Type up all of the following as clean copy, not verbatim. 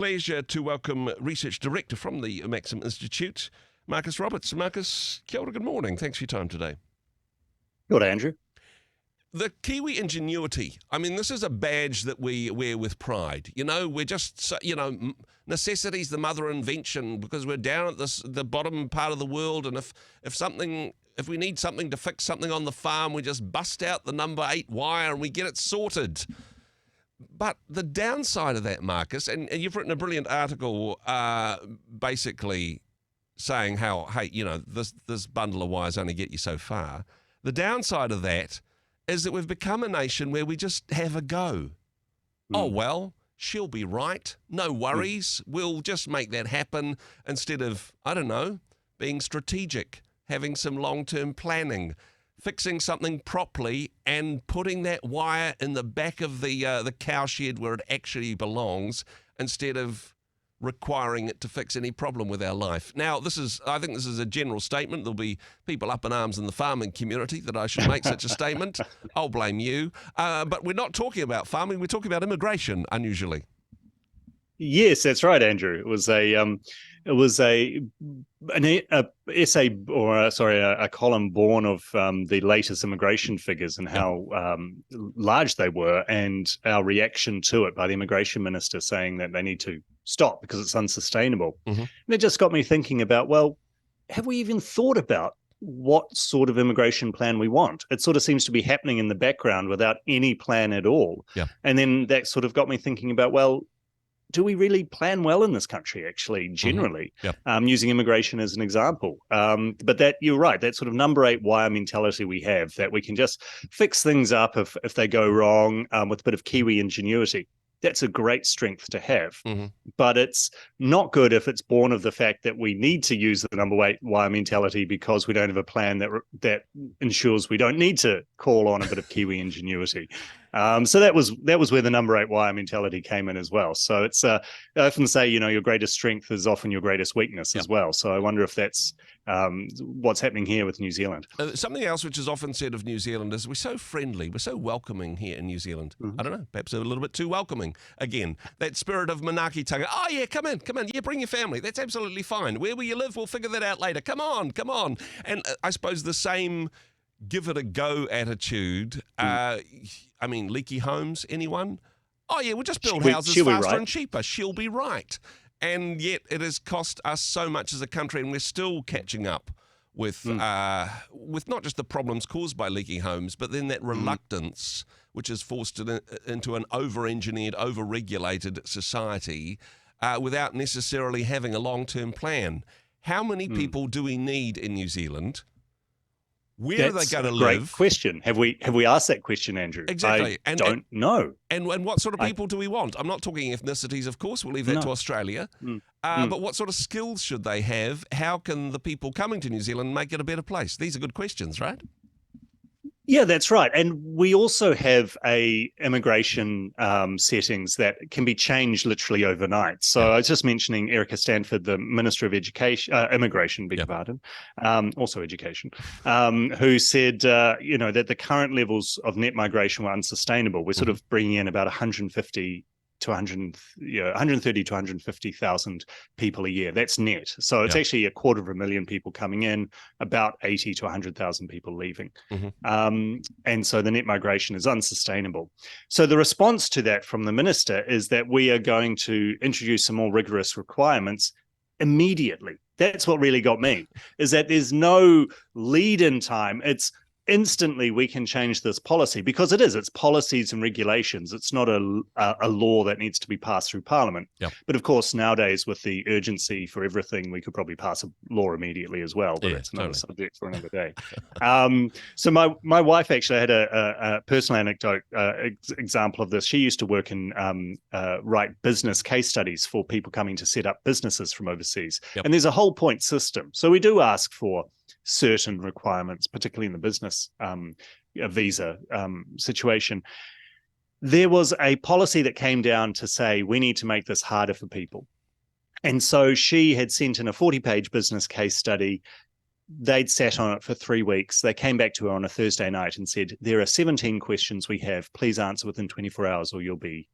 Pleasure to welcome Research Director from the Maxim Institute, Marcus Roberts. Marcus, kia ora, good morning. Thanks for your time today. Good, Andrew. The Kiwi ingenuity, I mean, this is a badge that we wear with pride. You know, we're just, necessity's the mother of invention because we're down at the bottom part of the world, and if we need something to fix something on the farm, we just bust out the number 8 wire and we get it sorted. But the downside of that, Marcus, and you've written a brilliant article basically saying how, hey, this bundle of wires only get you so far. The downside of that is that we've become a nation where we just have a go. Oh, well, she'll be right. No worries. We'll just make that happen instead of, I don't know, being strategic, having some long-term planning, fixing something properly and putting that wire in the back of the cowshed where it actually belongs instead of requiring it to fix any problem with our life. Now, I think this is a general statement. There'll be people up in arms in the farming community that I should make such a statement. I'll blame you. But we're not talking about farming. We're talking about immigration, unusually. Yes, that's right, Andrew. It was an essay, or a column born of the latest immigration figures and how large they were, and our reaction to it by the immigration minister saying that they need to stop because it's unsustainable. And it just got me thinking about, well, have we even thought about what sort of immigration plan we want? It sort of seems to be happening in the background without any plan at all. Yeah. And then that sort of got me thinking about, well, do we really plan well in this country, actually, generally, using immigration as an example? But that, you're right, that sort of number 8 wire mentality we have, that we can just fix things up if they go wrong with a bit of Kiwi ingenuity. That's a great strength to have. But it's not good if it's born of the fact that we need to use the number 8 wire mentality because we don't have a plan that ensures we don't need to call on a bit of Kiwi ingenuity. So that was where the number 8 wire mentality came in as well. So it's I often say, your greatest strength is often your greatest weakness as well. So I wonder if that's what's happening here with New Zealand. Something else which is often said of New Zealand is we're so friendly, we're so welcoming here in New Zealand. I don't know, perhaps a little bit too welcoming. Again, that spirit of manaakitanga. Oh yeah, come in. Yeah, bring your family. That's absolutely fine. Where will you live? We'll figure that out later. Come on. And I suppose the same give it a go attitude. I mean, leaky homes, anyone? Oh yeah, we'll just build houses faster and cheaper. She'll be right. And yet it has cost us so much as a country, and we're still catching up with not just the problems caused by leaky homes, but then that reluctance which has forced it into an over-engineered, over-regulated society without necessarily having a long-term plan. How many people do we need in New Zealand? Where are they going to live? Great question. Have we asked that question, Andrew? Exactly. I don't know. And what sort of people do we want? I'm not talking ethnicities, of course. We'll leave that to Australia. But what sort of skills should they have? How can the people coming to New Zealand make it a better place? These are good questions, right? Yeah, that's right. And we also have immigration settings that can be changed literally overnight. So I was just mentioning Erica Stanford, the Minister of Immigration, beg your pardon, also education, who said, that the current levels of net migration were unsustainable. We're sort of bringing in about 130 to 150,000 people a year. That's net. So it's actually 250,000 people coming in, about 80 to 100,000 people leaving. And so the net migration is unsustainable. So the response to that from the minister is that we are going to introduce some more rigorous requirements immediately. That's what really got me, is that there's no lead-in time. It's instantly we can change this policy, because it's policies and regulations. It's not a law that needs to be passed through Parliament. But of course, nowadays with the urgency for everything, we could probably pass a law immediately as well. But that's another subject for another day. So my wife actually had a personal anecdote example of this. She used to work in write business case studies for people coming to set up businesses from overseas. And there's a whole point system. So we do ask for certain requirements, particularly in the business visa situation. There was a policy that came down to say we need to make this harder for people. And so she had sent in a 40-page business case study. They'd sat on it for 3 weeks. They came back to her on a Thursday night and said, there are 17 questions we have. Please answer within 24 hours or you'll be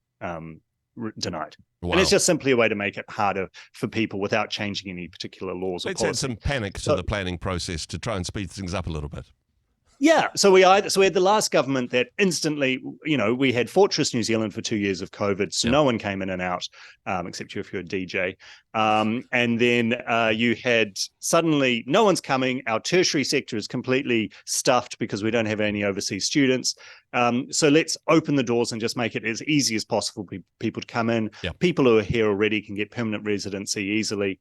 denied. Wow. And it's just simply a way to make it harder for people without changing any particular laws or Let's policy. add some panic to the planning process to try and speed things up a little bit. Yeah, so we had the last government that instantly, we had Fortress New Zealand for 2 years of COVID, so no one came in and out, except you if you're a DJ. And then you had suddenly no one's coming. Our tertiary sector is completely stuffed because we don't have any overseas students. So let's open the doors and just make it as easy as possible for people to come in. Yep. People who are here already can get permanent residency easily.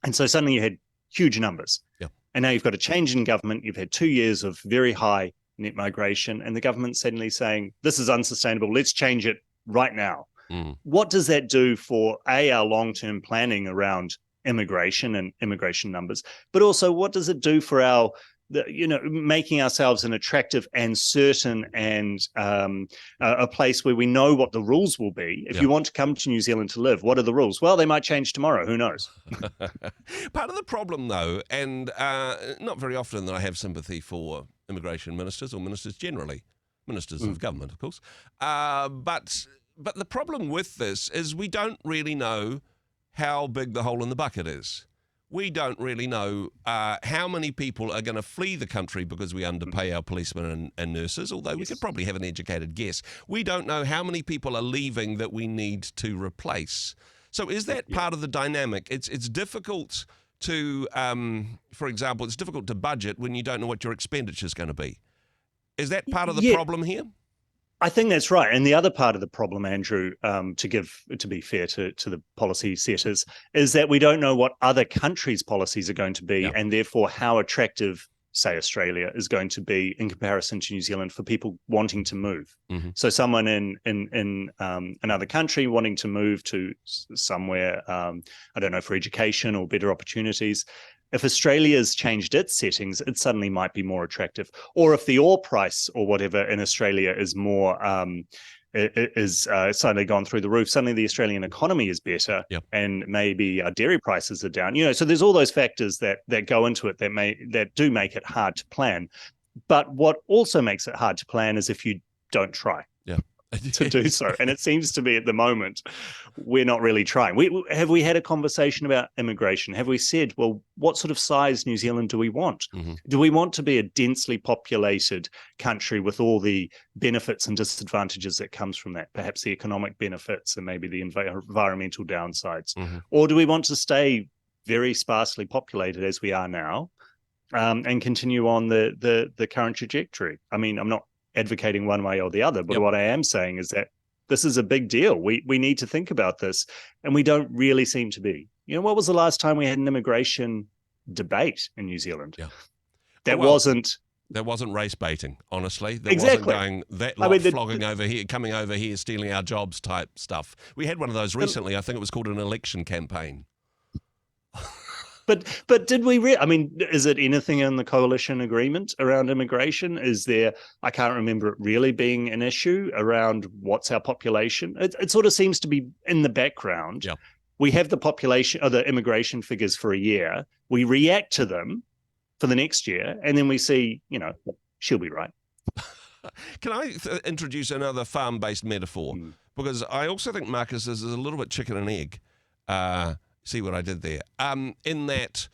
And so suddenly you had huge numbers. Yep. And now you've got a change in government. You've had 2 years of very high net migration, and the government's suddenly saying, this is unsustainable. Let's change it right now. What does that do for, our long-term planning around immigration and immigration numbers, but also what does it do for our, making ourselves an attractive and certain and a place where we know what the rules will be. If you want to come to New Zealand to live, what are the rules? Well, they might change tomorrow. Who knows? Part of the problem, though, and not very often that I have sympathy for immigration ministers or ministers generally, ministers of government, of course, but the problem with this is we don't really know how big the hole in the bucket is. We don't really know how many people are going to flee the country because we underpay our policemen and nurses, although we could probably have an educated guess. We don't know how many people are leaving that we need to replace. So is that part of the dynamic? It's difficult to, for example, it's difficult to budget when you don't know what your expenditure is going to be. Is that part of the problem here? I think that's right. And the other part of the problem, Andrew, to be fair to the policy setters, is that we don't know what other countries' policies are going to be, and therefore how attractive, say, Australia is going to be in comparison to New Zealand for people wanting to move. So someone in another country wanting to move to somewhere, I don't know, for education or better opportunities. If Australia's changed its settings, it suddenly might be more attractive. Or if the oil price or whatever in Australia is more suddenly gone through the roof, suddenly the Australian economy is better, and maybe dairy prices are down. So there's all those factors that go into it that do make it hard to plan. But what also makes it hard to plan is if you don't try. To do so. And it seems to be at the moment, we're not really trying. Have we had a conversation about immigration? Have we said, well, what sort of size New Zealand do we want? Do we want to be a densely populated country with all the benefits and disadvantages that comes from that, perhaps the economic benefits and maybe the environmental downsides? Or do we want to stay very sparsely populated as we are now and continue on the current trajectory? I mean, I'm not advocating one way or the other, but what I am saying is that this is a big deal. We need to think about this, and we don't really seem to be. What was the last time we had an immigration debate in New Zealand? That wasn't race baiting, honestly. That exactly. wasn't going that lot flogging over here, coming over here, stealing our jobs type stuff. We had one of those recently. I think it was called an election campaign. But did we is it anything in the coalition agreement around immigration? Is there, I can't remember it really being an issue around what's our population. It sort of seems to be in the background. We have the population or the immigration figures for a year. We react to them for the next year, and then we see, she'll be right. Can I introduce another farm-based metaphor? Because I also think, Marcus, this is a little bit chicken and egg. See what I did there? In that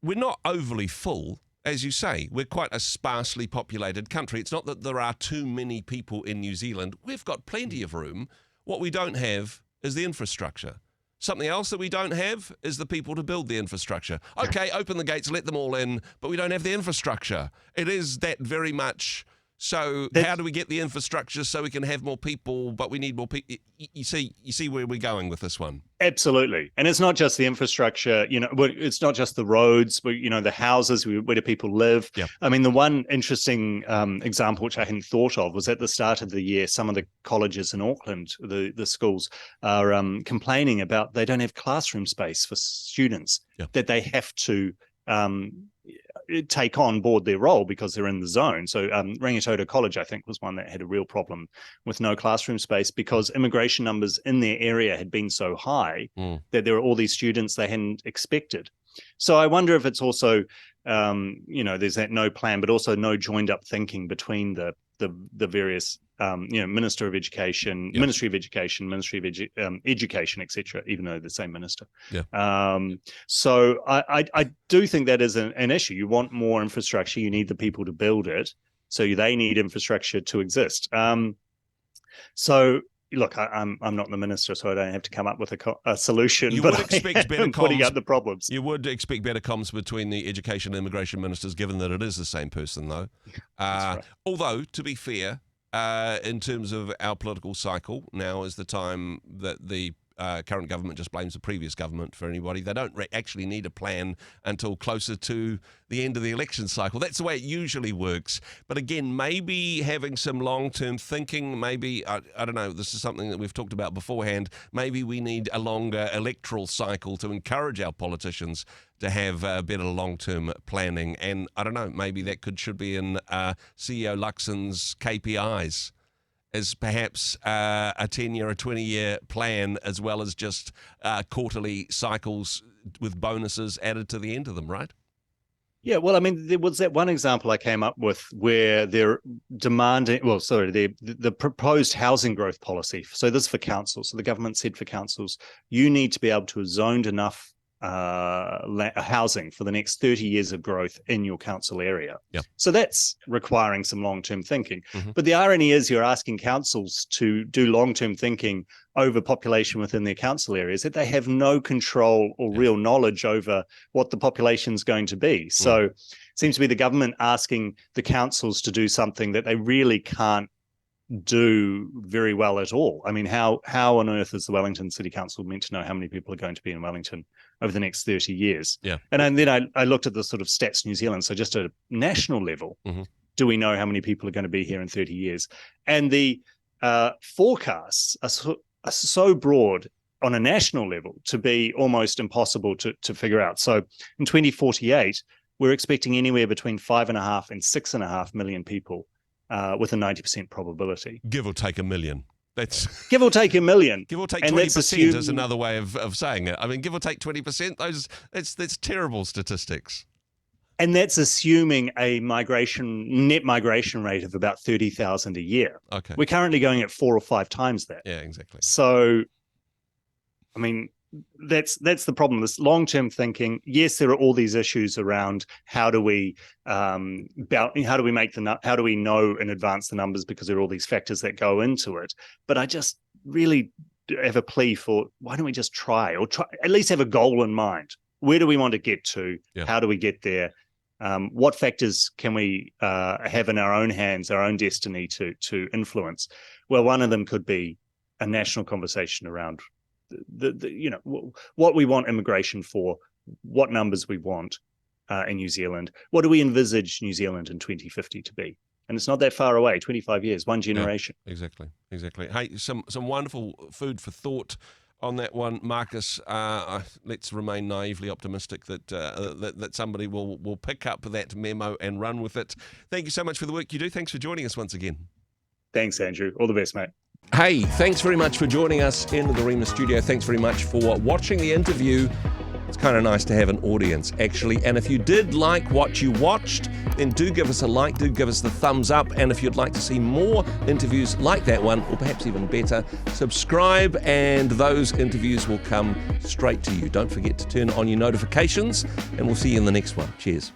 we're not overly full, as you say. We're quite a sparsely populated country. It's not that there are too many people in New Zealand. We've got plenty of room. What we don't have is the infrastructure. Something else that we don't have is the people to build the infrastructure. Okay, open the gates, let them all in, but we don't have the infrastructure. It is that very much. So how do we get the infrastructure so we can have more people, but we need more people? You see where we're going with this one. Absolutely. And it's not just the infrastructure, it's not just the roads, but, the houses, where do people live? I mean, the one interesting example, which I hadn't thought of, was at the start of the year, some of the colleges in Auckland, the schools, are complaining about they don't have classroom space for students, that they have to take on board their role because they're in the zone. So Rangitoto College, I think, was one that had a real problem with no classroom space because immigration numbers in their area had been so high that there were all these students they hadn't expected. So I wonder if it's also, there's that no plan, but also no joined up thinking between the various Minister of Education, Yep. Ministry of Education, Ministry of Education, etc., even though they're the same minister. Yeah. So I do think that is an issue. You want more infrastructure. You need the people to build it. So they need infrastructure to exist. So look, I'm not the minister, so I don't have to come up with a solution. You but would expect better comms. Putting up the problems. You would expect better comms between the education and immigration ministers, given that it is the same person, though. That's right. Although, to be fair, in terms of our political cycle, now is the time that the current government just blames the previous government for anybody. They don't actually need a plan until closer to the end of the election cycle. That's the way it usually works. But again, maybe having some long-term thinking, maybe, I don't know, this is something that we've talked about beforehand, maybe we need a longer electoral cycle to encourage our politicians to have better long-term planning. And I don't know, maybe that should be in CEO Luxon's KPIs, as perhaps a 10-year or 20-year plan, as well as just quarterly cycles with bonuses added to the end of them, right? Yeah, well, I mean, there was that one example I came up with where they're demanding, the proposed housing growth policy. So this is for councils. So the government said for councils, you need to be able to have zoned enough housing for the next 30 years of growth in your council area. Yep. So that's requiring some long-term thinking. Mm-hmm. But the irony is you're asking councils to do long-term thinking over population within their council areas that they have no control or real knowledge over what the population is going to be. So it seems to be the government asking the councils to do something that they really can't do very well at all. I mean, how on earth is the Wellington City Council meant to know how many people are going to be in Wellington over the next 30 years? Yeah. And then I looked at the sort of stats New Zealand. So just at a national level, do we know how many people are going to be here in 30 years? And the forecasts are so broad on a national level to be almost impossible to figure out. So in 2048, we're expecting anywhere between 5.5 and 6.5 million people with a 90% probability. Give or take a million. That's give or take a million. Give or take 20% is another way of saying it. I mean, give or take 20%, that's terrible statistics. And that's assuming a net migration rate of about 30,000 a year. Okay. We're currently going at 4 or 5 times that. Yeah, exactly. So, I mean, that's the problem. This long-term thinking. Yes, there are all these issues around how do we know in advance the numbers, because there are all these factors that go into it. But I just really have a plea for, why don't we just try at least have a goal in mind? Where do we want to get to? Yeah. How do we get there? What factors can we have in our own hands, our own destiny to influence? Well, one of them could be a national conversation around what we want immigration for, what numbers we want in New Zealand. What do we envisage New Zealand in 2050 to be? And it's not that far away, 25 years, one generation. Yeah, exactly. Hey, some wonderful food for thought on that one, Marcus. Let's remain naively optimistic that somebody will pick up that memo and run with it. Thank you so much for the work you do. Thanks for joining us once again. Thanks, Andrew. All the best, mate. Hey, thanks very much for joining us in the Rhema studio. Thanks very much for watching the interview. It's kind of nice to have an audience, actually. And if you did like what you watched, then do give us a like, do give us the thumbs up. And if you'd like to see more interviews like that one, or perhaps even better, subscribe and those interviews will come straight to you. Don't forget to turn on your notifications, and we'll see you in the next one. Cheers.